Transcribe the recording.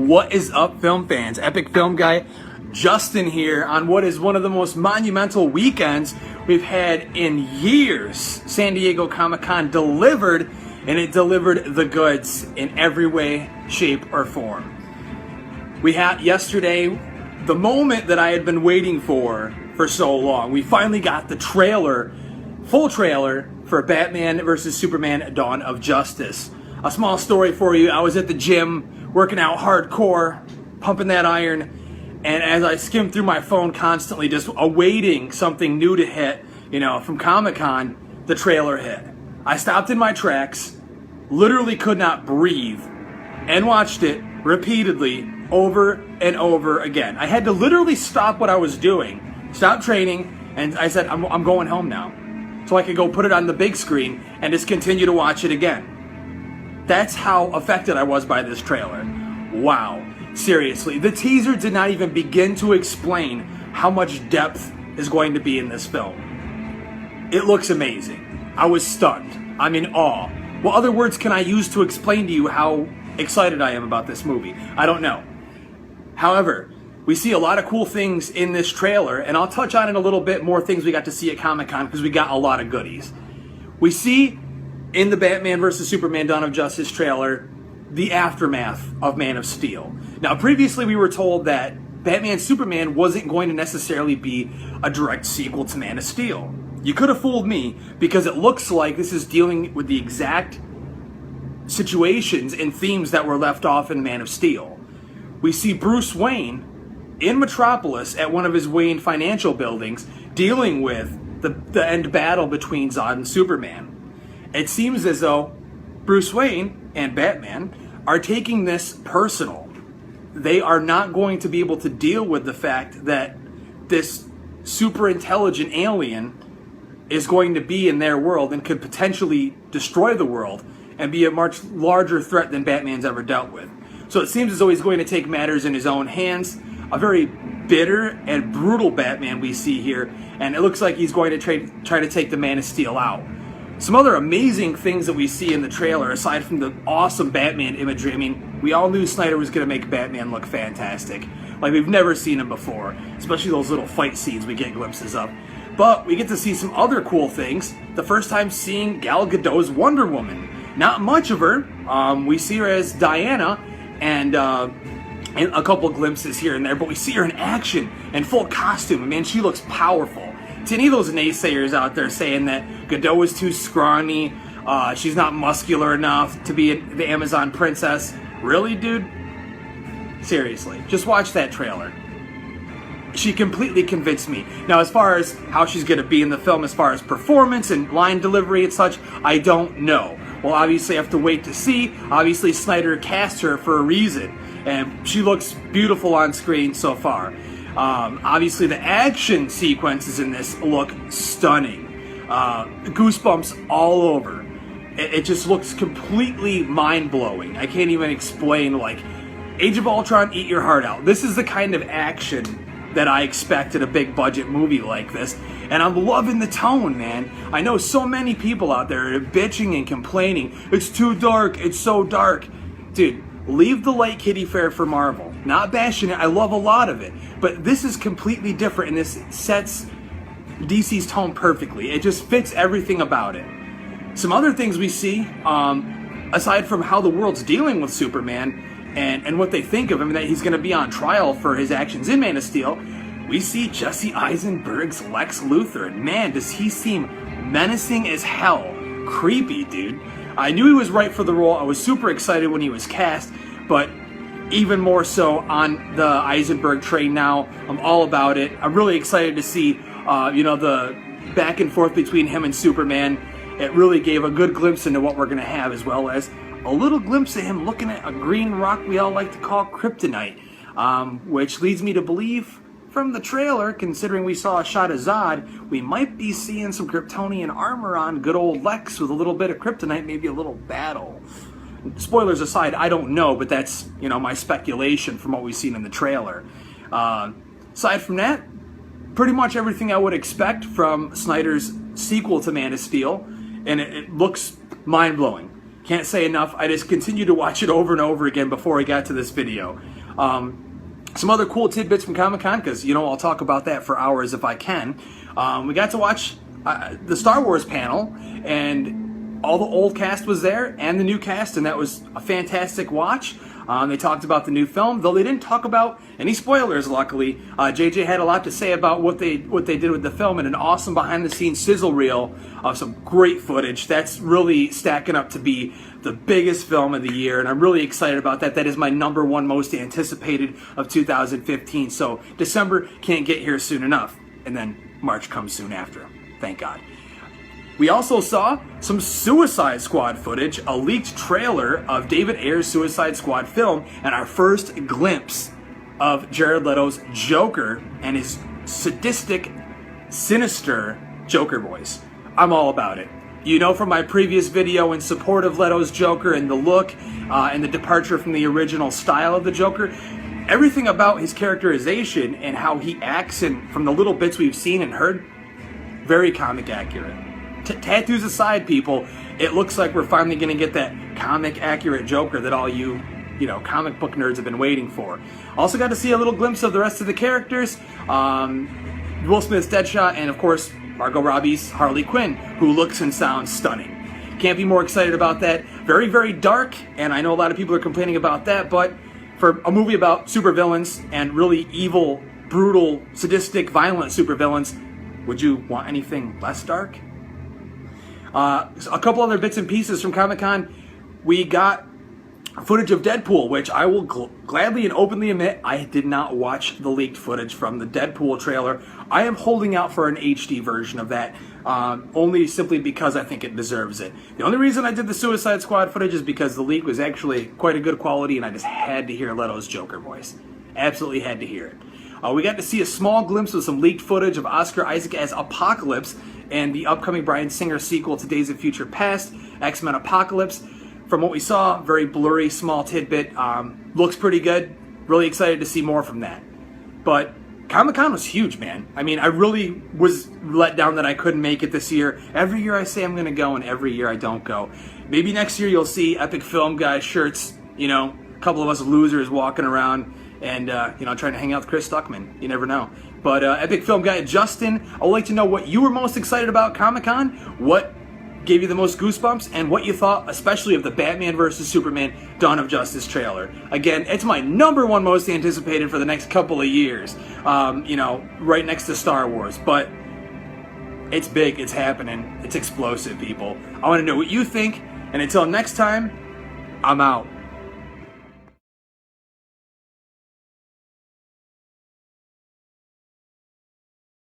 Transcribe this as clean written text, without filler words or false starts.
What is up, film fans? Epic Film Guy Justin here on what is one of the most monumental weekends we've had in years. San Diego Comic-Con delivered, and it delivered the goods in every way, shape, or form. We had yesterday the moment that I had been waiting for so long. We finally got the trailer, full trailer, for Batman vs. Superman Dawn of Justice. A small story for you. I was at the gym working out hardcore, pumping that iron, and as I skimmed through my phone constantly, just awaiting something new to hit, from Comic-Con, the trailer hit. I stopped in my tracks, literally could not breathe, and watched it repeatedly over and over again. I had to literally stop what I was doing, stop training, and I said, I'm going home now. So I could go put it on the big screen and just continue to watch it again. That's how affected I was by this trailer. Wow. Seriously. The teaser did not even begin to explain how much depth is going to be in this film. It looks amazing. I was stunned. I'm in awe. What other words can I use to explain to you how excited I am about this movie? I don't know. However, we see a lot of cool things in this trailer, and I'll touch on it a little bit, more things we got to see at Comic-Con, because we got a lot of goodies. We see in the Batman vs. Superman Dawn of Justice trailer the aftermath of Man of Steel. Now, previously we were told that Batman Superman wasn't going to necessarily be a direct sequel to Man of Steel. You could have fooled me, because it looks like this is dealing with the exact situations and themes that were left off in Man of Steel. We see Bruce Wayne in Metropolis at one of his Wayne financial buildings dealing with the end battle between Zod and Superman. It seems as though Bruce Wayne and Batman are taking this personal. They are not going to be able to deal with the fact that this super intelligent alien is going to be in their world and could potentially destroy the world and be a much larger threat than Batman's ever dealt with. So it seems as though he's going to take matters in his own hands. A very bitter and brutal Batman we see here, and it looks like he's going to try to take the Man of Steel out. Some other amazing things that we see in the trailer, aside from the awesome Batman imagery. I mean, we all knew Snyder was going to make Batman look fantastic. Like we've never seen him before, especially those little fight scenes we get glimpses of. But we get to see some other cool things. The first time seeing Gal Gadot's Wonder Woman. Not much of her. We see her as Diana, and a couple glimpses here and there, but we see her in action, in full costume, and man, she looks powerful. To any of those naysayers out there saying that Gadot is too scrawny, she's not muscular enough to be the Amazon princess, really, dude? Seriously, just watch that trailer. She completely convinced me. Now, as far as how she's going to be in the film, as far as performance and line delivery and such, I don't know. We'll obviously have to wait to see. Obviously, Snyder cast her for a reason, and she looks beautiful on screen so far. Obviously, the action sequences in this look stunning. Goosebumps all over. It just looks completely mind-blowing. I can't even explain, like, Age of Ultron, eat your heart out. This is the kind of action that I expect in a big-budget movie like this, and I'm loving the tone, man. I know so many people out there are bitching and complaining, it's too dark, it's so dark. Dude, leave the light kiddie fair for Marvel. Not bashing it, I love a lot of it. But this is completely different, and this sets DC's tone perfectly. It just fits everything about it. Some other things we see, aside from how the world's dealing with Superman and what they think of him, that he's going to be on trial for his actions in Man of Steel, we see Jesse Eisenberg's Lex Luthor, and man, does he seem menacing as hell. Creepy, dude. I knew he was right for the role. I was super excited when he was cast, but even more so on the Eisenberg train now. I'm all about it. I'm really excited to see, the back and forth between him and Superman. It really gave a good glimpse into what we're going to have, as well as a little glimpse of him looking at a green rock we all like to call kryptonite, which leads me to believe from the trailer, considering we saw a shot of Zod, we might be seeing some Kryptonian armor on good old Lex with a little bit of kryptonite, maybe a little battle. Spoilers aside, I don't know, but that's, my speculation from what we've seen in the trailer. Aside from that, pretty much everything I would expect from Snyder's sequel to Man of Steel, and it looks mind-blowing. Can't say enough. I just continued to watch it over and over again before I got to this video. Some other cool tidbits from Comic-Con, because, you know, I'll talk about that for hours if I can. We got to watch the Star Wars panel, and all the old cast was there and the new cast, and that was a fantastic watch. They talked about the new film, though they didn't talk about any spoilers, luckily. JJ had a lot to say about what they did with the film, and an awesome behind-the-scenes sizzle reel of some great footage. That's really stacking up to be the biggest film of the year, and I'm really excited about that. That is my #1 most anticipated of 2015, so December can't get here soon enough. And then March comes soon after, thank God. We also saw some Suicide Squad footage, a leaked trailer of David Ayer's Suicide Squad film, and our first glimpse of Jared Leto's Joker and his sadistic, sinister Joker voice. I'm all about it. You know from my previous video in support of Leto's Joker and the look and the departure from the original style of the Joker, everything about his characterization and how he acts, and from the little bits we've seen and heard, very comic accurate. Tattoos aside, people, it looks like we're finally going to get that comic accurate Joker that all you comic book nerds have been waiting for. Also got to see a little glimpse of the rest of the characters. Will Smith's Deadshot, and of course Margot Robbie's Harley Quinn, who looks and sounds stunning. Can't be more excited about that. Very, very dark, and I know a lot of people are complaining about that, but for a movie about supervillains and really evil, brutal, sadistic, violent supervillains, would you want anything less dark? A couple other bits and pieces from Comic-Con. We got footage of Deadpool, which I will gladly and openly admit I did not watch the leaked footage from the Deadpool trailer. I am holding out for an HD version of that, only simply because I think it deserves it. The only reason I did the Suicide Squad footage is because the leak was actually quite a good quality, and I just had to hear Leto's Joker voice. Absolutely had to hear it. We got to see a small glimpse of some leaked footage of Oscar Isaac as Apocalypse and the upcoming Bryan Singer sequel to Days of Future Past, X-Men Apocalypse. From what we saw, very blurry, small tidbit. Looks pretty good. Really excited to see more from that. But Comic-Con was huge, man. I mean, I really was let down that I couldn't make it this year. Every year I say I'm going to go, and every year I don't go. Maybe next year you'll see Epic Film Guy shirts, a couple of us losers walking around and, trying to hang out with Chris Stuckman. You never know. But Epic Film Guy Justin, I would like to know what you were most excited about Comic-Con, what gave you the most goosebumps, and what you thought, especially of the Batman vs. Superman Dawn of Justice trailer. Again, it's my #1 most anticipated for the next couple of years, right next to Star Wars. But it's big, it's happening, it's explosive, people. I want to know what you think, and until next time, I'm out.